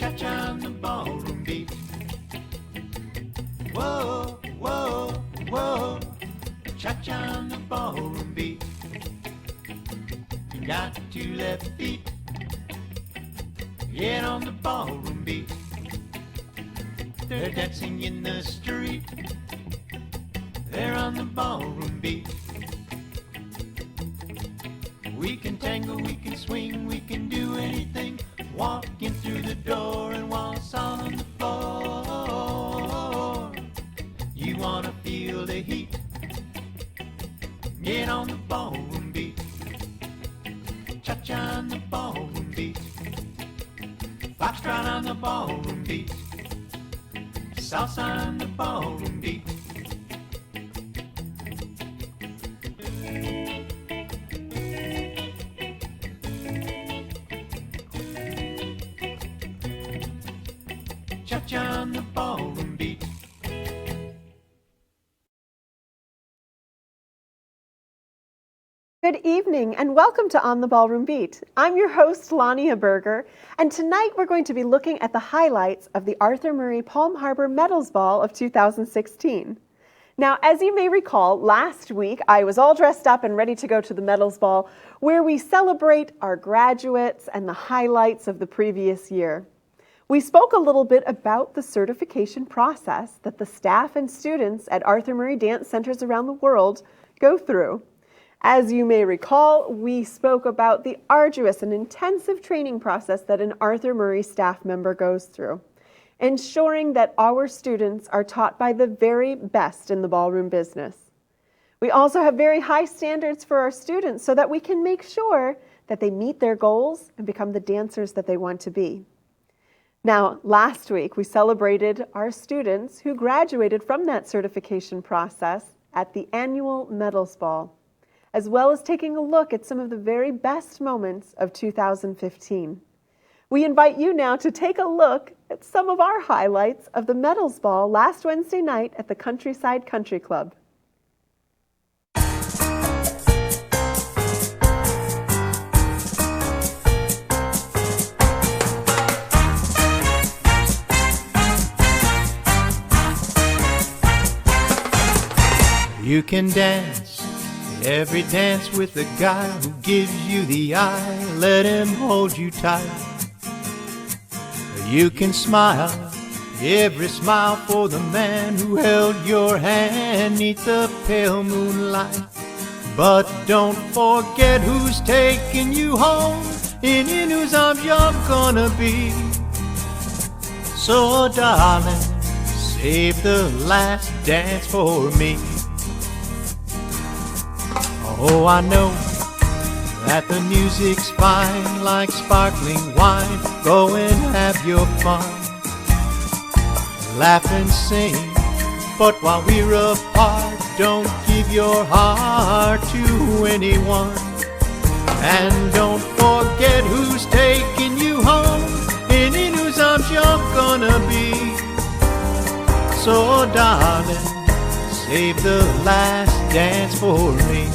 cha-cha on the ballroom beat. Whoa, whoa, whoa, cha-cha on the ballroom beat. You got two left feet, get on the ballroom beat. They're dancing in the street, they're on the ballroom beat. We can tango, we can swing, we can do anything. Walk in through the door and waltz on the floor. You wanna feel the heat, get on the ballroom beat. Cha-cha on the ballroom beat. Foxtrot on the ballroom beat. Salsa on the ballroom beat. Cha-cha on the ballroom beat. Good evening and welcome to On the Ballroom Beat. I'm your host, Lania Berger, and tonight we're going to be looking at the highlights of the Arthur Murray Palm Harbor Medals Ball of 2016. Now, as you may recall, last week I was all dressed up and ready to go to the Medals Ball, where we celebrate our graduates and the highlights of the previous year. We spoke a little bit about the certification process that the staff and students at Arthur Murray Dance Centers around the world go through. As you may recall, we spoke about the arduous and intensive training process that an Arthur Murray staff member goes through, ensuring that our students are taught by the very best in the ballroom business. We also have very high standards for our students so that we can make sure that they meet their goals and become the dancers that they want to be. Now, last week we celebrated our students who graduated from that certification process at the annual Medals Ball, as well as taking a look at some of the very best moments of 2015. We invite you now to take a look at some of our highlights of the Medals Ball last Wednesday night at the Countryside Country Club. You can dance every dance with the guy who gives you the eye. Let him hold you tight. You can smile every smile for the man who held your hand 'neath the pale moonlight. But don't forget who's taking you home and in whose arms you're gonna be. So darling, save the last dance for me. Oh, I know that the music's fine like sparkling wine. Go and have your fun, laugh and sing. But while we're apart, don't give your heart to anyone. And don't forget who's taking you home and in whose arms you're gonna be. So darling, save the last dance for me.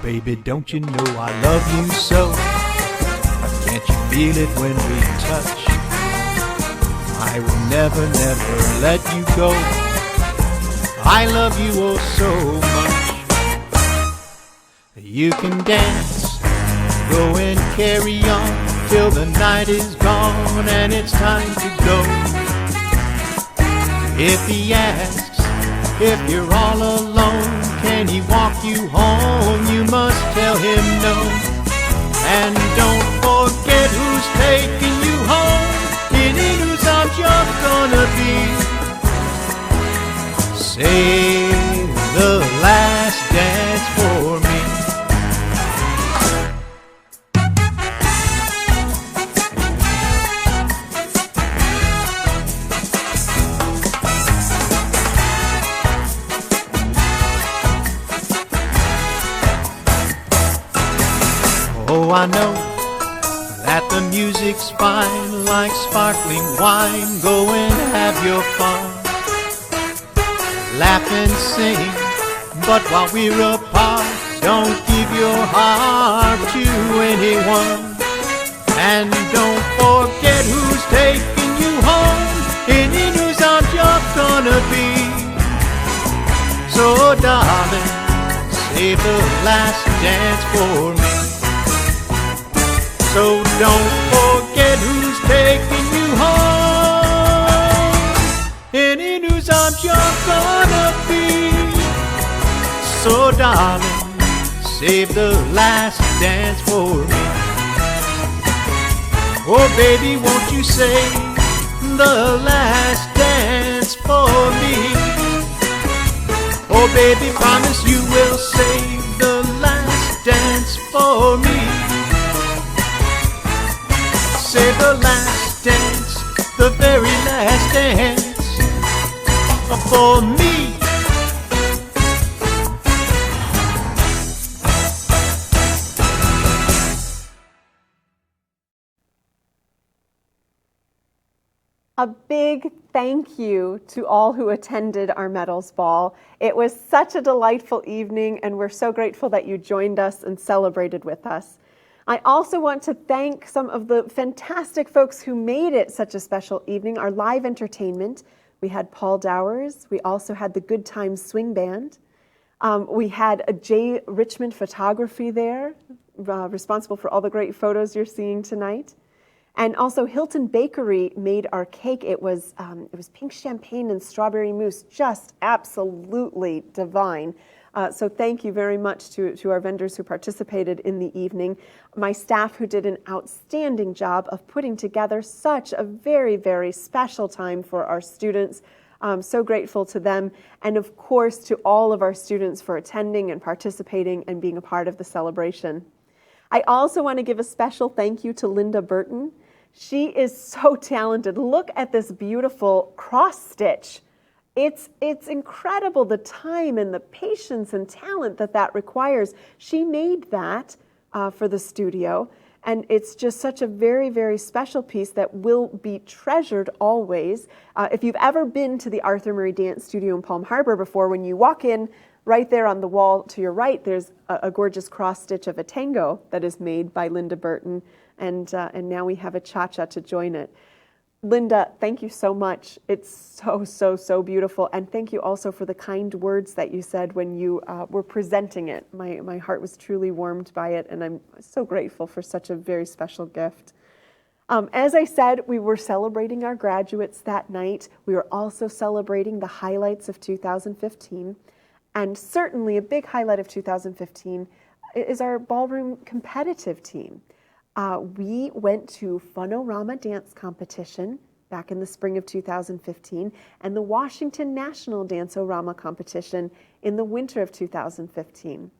Baby, don't you know I love you so? Can't you feel it when we touch? I will never, never let you go. I love you oh so much. You can dance, go and carry on till the night is gone and it's time to go. If he asks if you're all alone, can he walk you home? You must tell him no. And don't forget who's taking you home and in whose arms you're gonna be. Save the last dance for me. Oh, I know that the music's fine like sparkling wine. Go and have your fun, laugh and sing. But while we're apart, don't give your heart to anyone. And don't forget who's taking you home. Any news on you're gonna be. So darling, save the last dance for me. So don't forget who's taking you home. Any news on you're gonna be. So darling, save the last dance for me. Oh baby, won't you save the last dance for me? Oh baby, promise you will save the last dance for me. Save the last dance, the very last dance for me. A big thank you to all who attended our Medals Ball. It was such a delightful evening, and we're so grateful that you joined us and celebrated with us. I also want to thank some of the fantastic folks who made it such a special evening. Our live entertainment, we had Paul Dowers. We also had the Good Times Swing Band. We had a J. Richmond Photography there, responsible for all the great photos you're seeing tonight. And also Hilton Bakery made our cake. It was pink champagne and strawberry mousse, just absolutely divine. So thank you very much to our vendors who participated in the evening. My staff who did an outstanding job of putting together such a very, very special time for our students. I'm so grateful to them. And of course to all of our students for attending and participating and being a part of the celebration. I also want to give a special thank you to Linda Burton. She is so talented. Look at this beautiful cross stitch. It's incredible the time and the patience and talent that requires. She made that for the studio, and it's just such a very, very special piece that will be treasured always. If you've ever been to the Arthur Murray Dance Studio in Palm Harbor before, when you walk in, right there on the wall to your right, there's a gorgeous cross stitch of a tango that is made by Linda Burton, and now we have a cha-cha to join it. Linda, thank you so much. It's so, so, so beautiful, and thank you also for the kind words that you said when you were presenting it. My heart was truly warmed by it, and I'm so grateful for such a very special gift. As I said, we were celebrating our graduates that night. We were also celebrating the highlights of 2015. And certainly a big highlight of 2015 is our ballroom competitive team. We went to Funorama Dance Competition back in the spring of 2015 and the Washington National Dance-O-Rama Competition in the winter of 2015.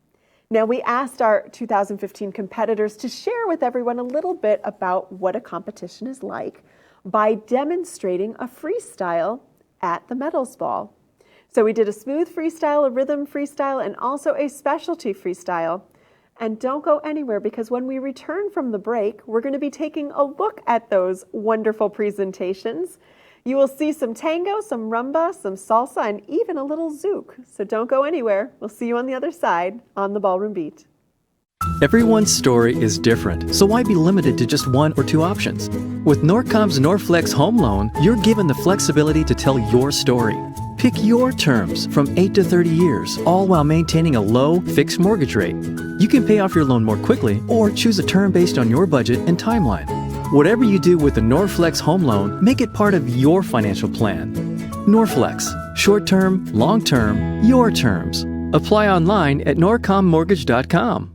Now, we asked our 2015 competitors to share with everyone a little bit about what a competition is like by demonstrating a freestyle at the Medals Ball. So we did a smooth freestyle, a rhythm freestyle, and also a specialty freestyle. And don't go anywhere, because when we return from the break, we're going to be taking a look at those wonderful presentations. You will see some tango, some rumba, some salsa, and even a little zouk. So don't go anywhere. We'll see you on the other side on the Ballroom Beat. Everyone's story is different, so why be limited to just one or two options? With Norcom's Norflex Home Loan, you're given the flexibility to tell your story. Pick your terms from 8 to 30 years, all while maintaining a low, fixed mortgage rate. You can pay off your loan more quickly or choose a term based on your budget and timeline. Whatever you do with the Norflex Home Loan, make it part of your financial plan. Norflex, short-term, long-term, your terms. Apply online at norcommortgage.com.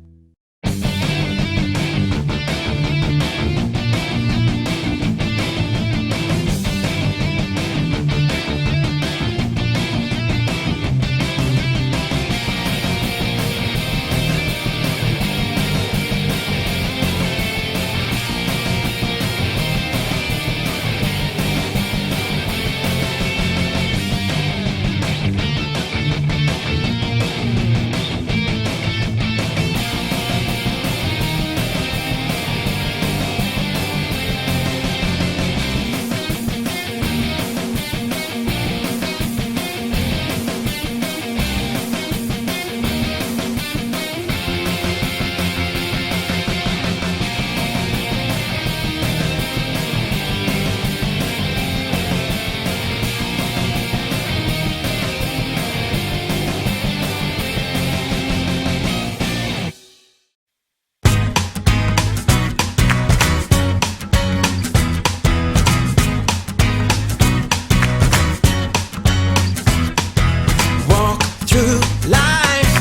through life.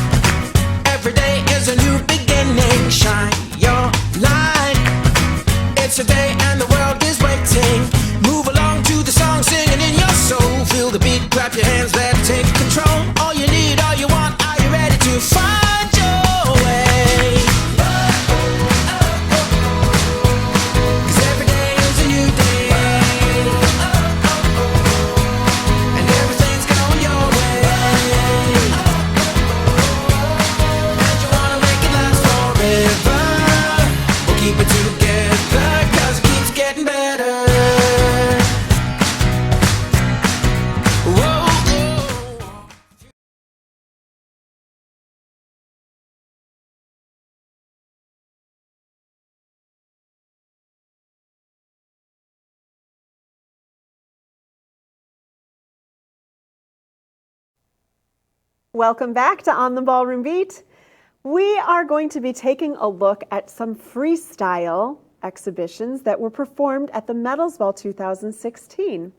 Every day is a new beginning. Shine your light. It's a day and the world is waiting. Move along to the song, singing in your soul. Feel the beat, clap your hands, let's take control. All you need, all you want, are you ready to find your way? 'Cause every day is a new day, and everything's going your way. And you wanna make it last forever. We'll keep it together, 'cause it keeps getting better. Whoa. Welcome back to On the Ballroom Beat. We are going to be taking a look at some freestyle exhibitions that were performed at the Medals Ball 2016.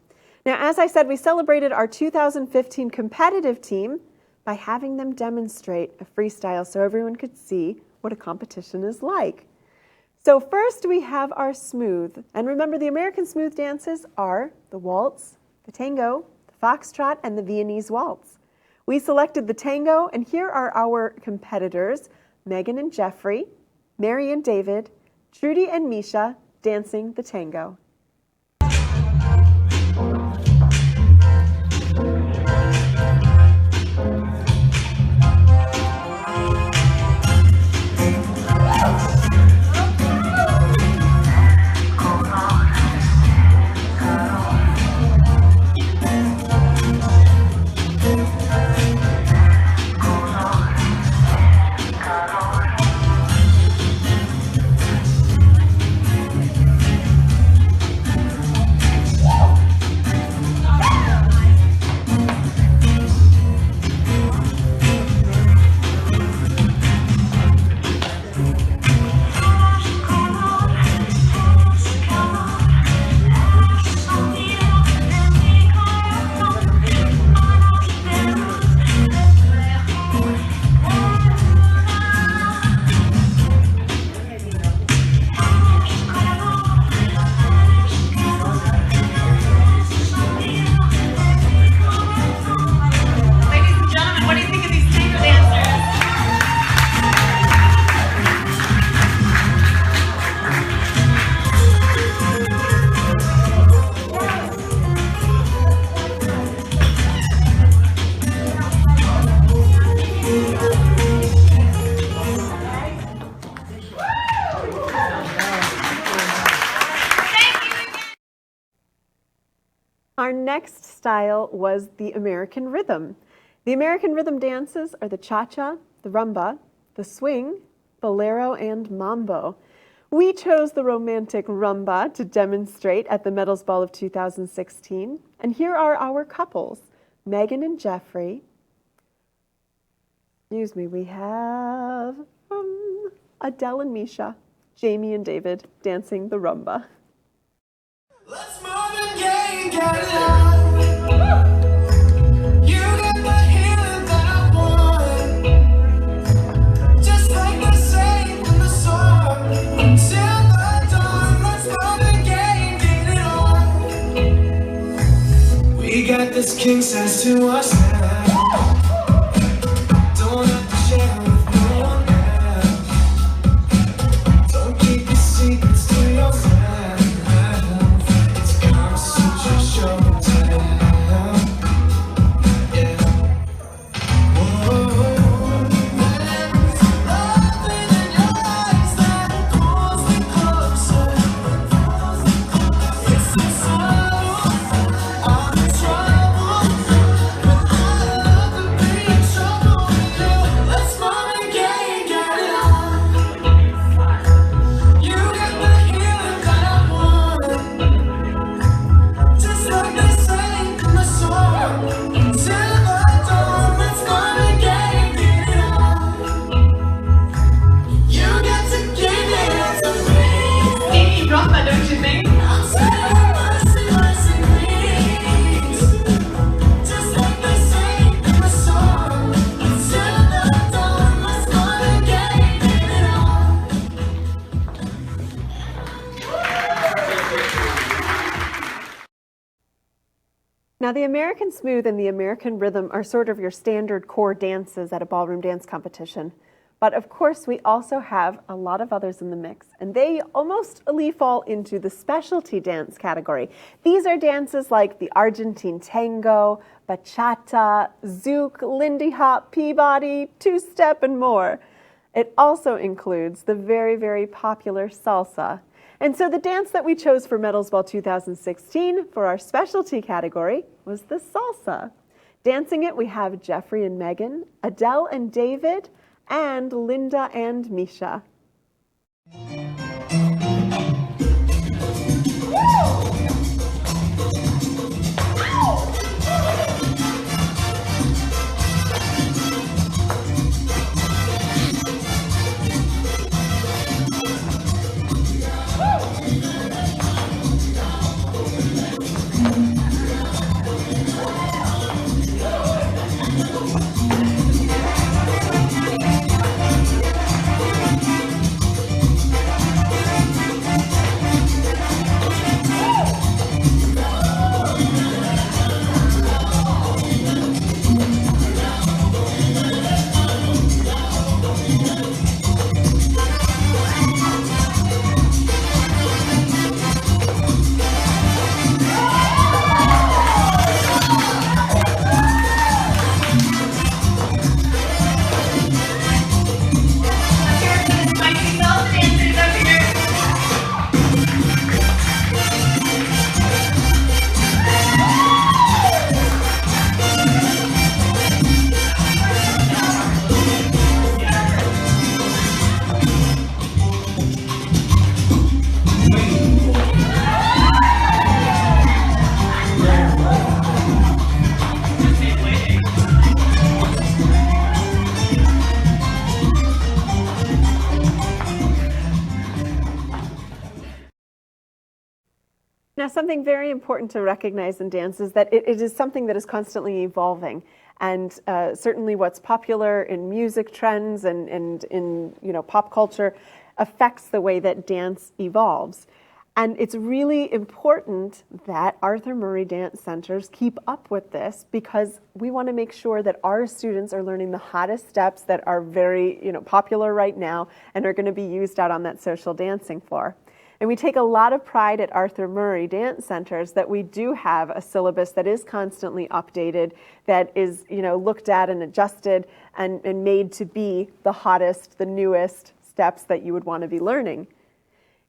Now, as I said, we celebrated our 2015 competitive team by having them demonstrate a freestyle so everyone could see what a competition is like. So first we have our smooth. And remember, the American smooth dances are the waltz, the tango, the foxtrot, and the Viennese waltz. We selected the tango, and here are our competitors, Megan and Jeffrey, Mary and David, Trudy and Misha, dancing the tango. Our next style was the American rhythm. The American rhythm dances are the cha-cha, the rumba, the swing, bolero, and mambo. We chose the romantic rumba to demonstrate at the Medals Ball of 2016. And here are our couples, Megan and Jeffrey. Excuse me, we have Adele and Misha, Jamie and David dancing the rumba. Let's move and get it on. You got the healing that I want. Just like they say in the song. Until the dawn, let's move and get it on. We got this king size to ourselves. Don't have to share with no one else. Don't keep your secrets to yourself. With Now, the American Smooth and the American Rhythm are sort of your standard core dances at a ballroom dance competition. But of course, we also have a lot of others in the mix, and they mostly fall into the specialty dance category. These are dances like the Argentine tango, bachata, zouk, lindy hop, peabody, two-step, and more. It also includes the very, very popular salsa. And so the dance that we chose for Medals Ball 2016 for our specialty category was the salsa. Dancing it, we have Jeffrey and Megan, Adele and David, and Linda and Misha. Now, something very important to recognize in dance is that it is something that is constantly evolving. And certainly what's popular in music trends and in pop culture affects the way that dance evolves. And it's really important that Arthur Murray Dance Centers keep up with this, because we want to make sure that our students are learning the hottest steps that are very popular right now and are going to be used out on that social dancing floor. And we take a lot of pride at Arthur Murray Dance Centers that we do have a syllabus that is constantly updated, that is looked at and adjusted and made to be the hottest, the newest steps that you would want to be learning.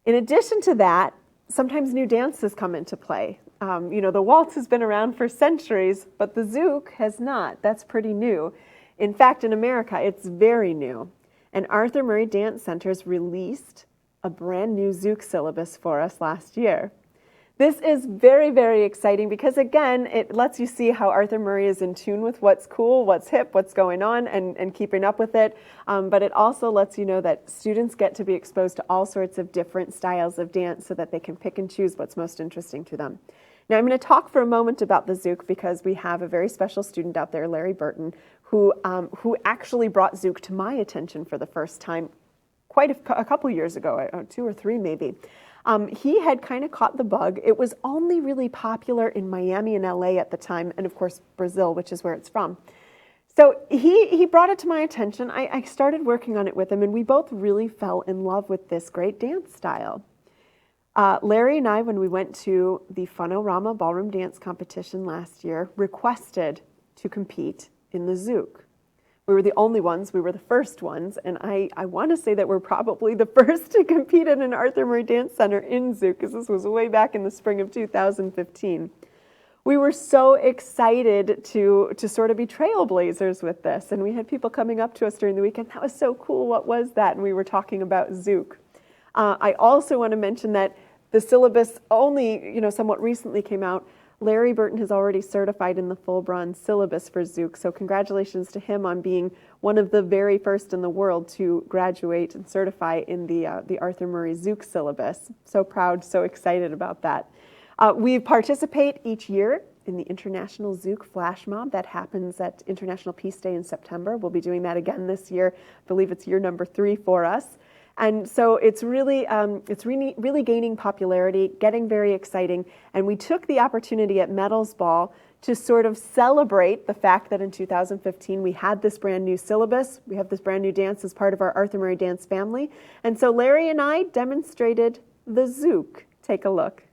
In addition to that, sometimes new dances come into play. The waltz has been around for centuries, but the zouk has not. That's pretty new. In fact, in America, it's very new. And Arthur Murray Dance Centers released a brand new zouk syllabus for us last year. This is very, very exciting because, again, it lets you see how Arthur Murray is in tune with what's cool, what's hip, what's going on, and keeping up with it. But it also lets you know that students get to be exposed to all sorts of different styles of dance so that they can pick and choose what's most interesting to them. Now, I'm going to talk for a moment about the zouk because we have a very special student out there, Larry Burton, who actually brought zouk to my attention for the first time quite a couple years ago, 2 or 3 maybe. He had kind of caught the bug. It was only really popular in Miami and LA at the time, and of course Brazil, which is where it's from. So he brought it to my attention. I started working on it with him, and we both really fell in love with this great dance style. Larry and I, when we went to the Funorama Ballroom Dance Competition last year, requested to compete in the zouk. We were the only ones, we were the first ones, and I want to say that we're probably the first to compete at an Arthur Murray Dance Center in zouk, because this was way back in the spring of 2015. We were so excited to sort of be trailblazers with this, and we had people coming up to us during the weekend, that was so cool, what was that? And we were talking about zouk. I also want to mention that the syllabus only, somewhat recently came out. Larry Burton has already certified in the full bronze syllabus for zouk, so congratulations to him on being one of the very first in the world to graduate and certify in the Arthur Murray zouk syllabus. So proud, so excited about that. We participate each year in the International Zouk Flash Mob that happens at International Peace Day in September. We'll be doing that again this year. I believe it's year number 3 for us. And so it's really gaining popularity, getting very exciting. And we took the opportunity at Medals Ball to sort of celebrate the fact that in 2015 we had this brand new syllabus, we have this brand new dance as part of our Arthur Murray dance family. And so Larry and I demonstrated the zouk. Take a look.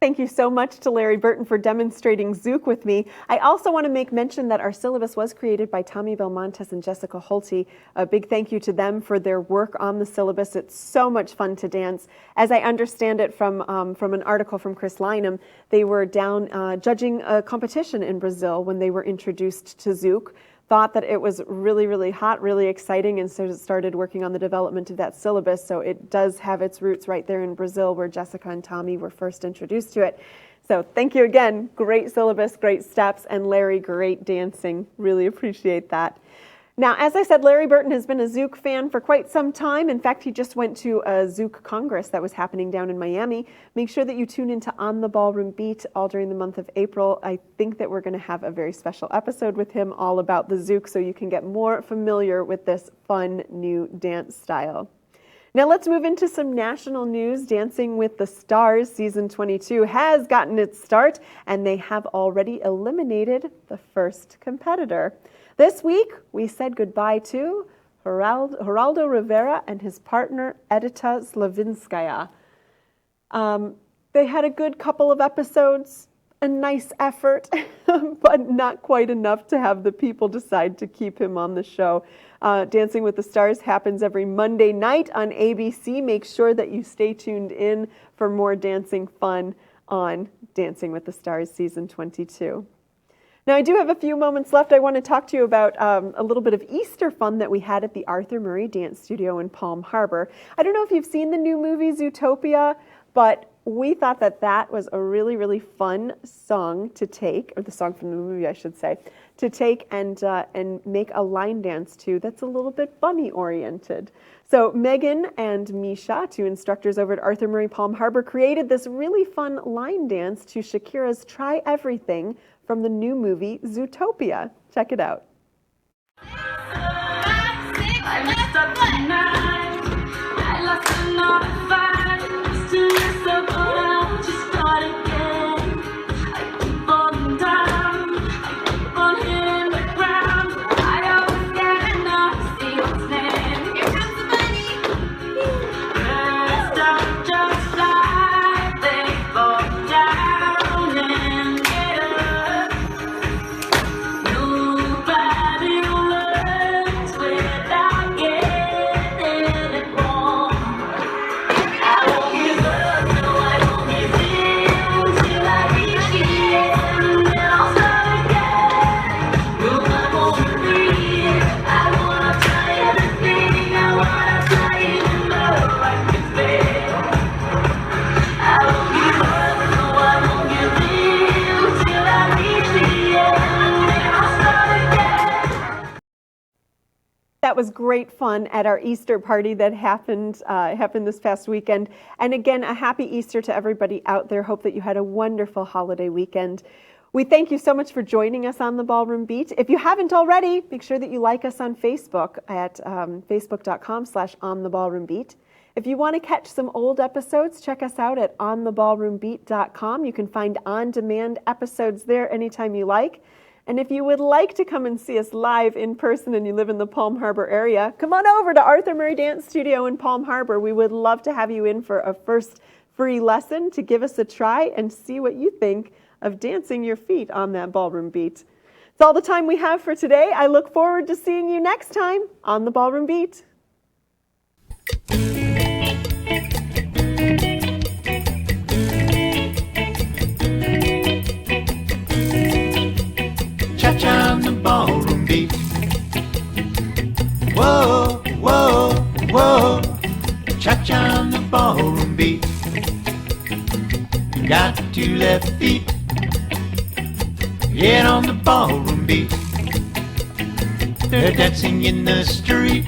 Thank you so much to Larry Burton for demonstrating zouk with me. I also want to make mention that our syllabus was created by Tommy Belmontes and Jessica Holty. A big thank you to them for their work on the syllabus. It's so much fun to dance. As I understand it from an article from Chris Lynham, they were down judging a competition in Brazil when they were introduced to zouk. Thought that it was really, really hot, really exciting, and so started working on the development of that syllabus. So it does have its roots right there in Brazil, where Jessica and Tommy were first introduced to it. So thank you again. Great syllabus, great steps, and Larry, great dancing. Really appreciate that. Now, as I said, Larry Burton has been a zouk fan for quite some time. In fact, he just went to a zouk congress that was happening down in Miami. Make sure that you tune into On the Ballroom Beat all during the month of April. I think that we're going to have a very special episode with him all about the zouk, so you can get more familiar with this fun new dance style. Now let's move into some national news. Dancing with the Stars Season 22 has gotten its start, and they have already eliminated the first competitor. This week, we said goodbye to Geraldo Rivera and his partner, Edita Slavinskaya. They had a good couple of episodes, a nice effort, but not quite enough to have the people decide to keep him on the show. Dancing with the Stars happens every Monday night on ABC. Make sure that you stay tuned in for more dancing fun on Dancing with the Stars Season 22. Now, I do have a few moments left. I want to talk to you about a little bit of Easter fun that we had at the Arthur Murray Dance Studio in Palm Harbor. I don't know if you've seen the new movie Zootopia, but we thought that that was a really, really fun song to take, or the song from the movie, I should say, to take and make a line dance to that's a little bit bunny-oriented. So Megan and Misha, two instructors over at Arthur Murray Palm Harbor, created this really fun line dance to Shakira's Try Everything from the new movie Zootopia. Check it out. I messed up tonight. I lost another fight. Still mess up, I'll just start again. I keep falling down. I keep on hitting the ground. I always get enough to see what's next. Here comes the bunny. First I just fly. They fall down and That was great fun at our Easter party that happened this past weekend. And again, a happy Easter to everybody out there. Hope that you had a wonderful holiday weekend. We thank you so much for joining us on the Ballroom Beat. If you haven't already, make sure that you like us on Facebook at facebook.com/ontheballroombeat. If you want to catch some old episodes, check us out at ontheballroombeat.com. You can find on-demand episodes there anytime you like. And if you would like to come and see us live in person and you live in the Palm Harbor area, come on over to Arthur Murray Dance Studio in Palm Harbor. We would love to have you in for a first free lesson to give us a try and see what you think of dancing your feet on that ballroom beat. It's all the time we have for today. I look forward to seeing you next time on the Ballroom Beat. Cha-cha on the ballroom beat. Whoa, whoa, whoa. Cha-cha on the ballroom beat. Got two left feet. Get on the ballroom beat. They're dancing in the street.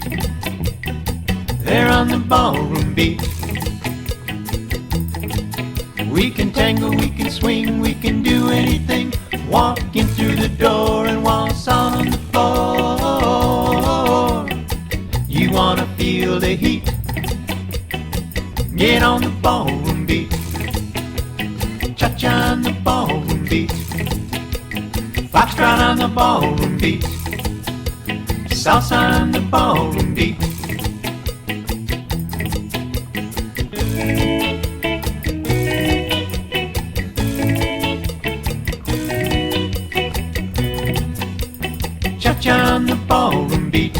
They're on the ballroom beat. We can tango, we can swing, we can do anything. Walk in through the door and waltz on the floor. You wanna feel the heat? Get on the ballroom beat. Cha-cha on the ballroom beat. Foxtrot on the ballroom beat. Salsa on the ballroom beat. Cha-cha on the ballroom beat.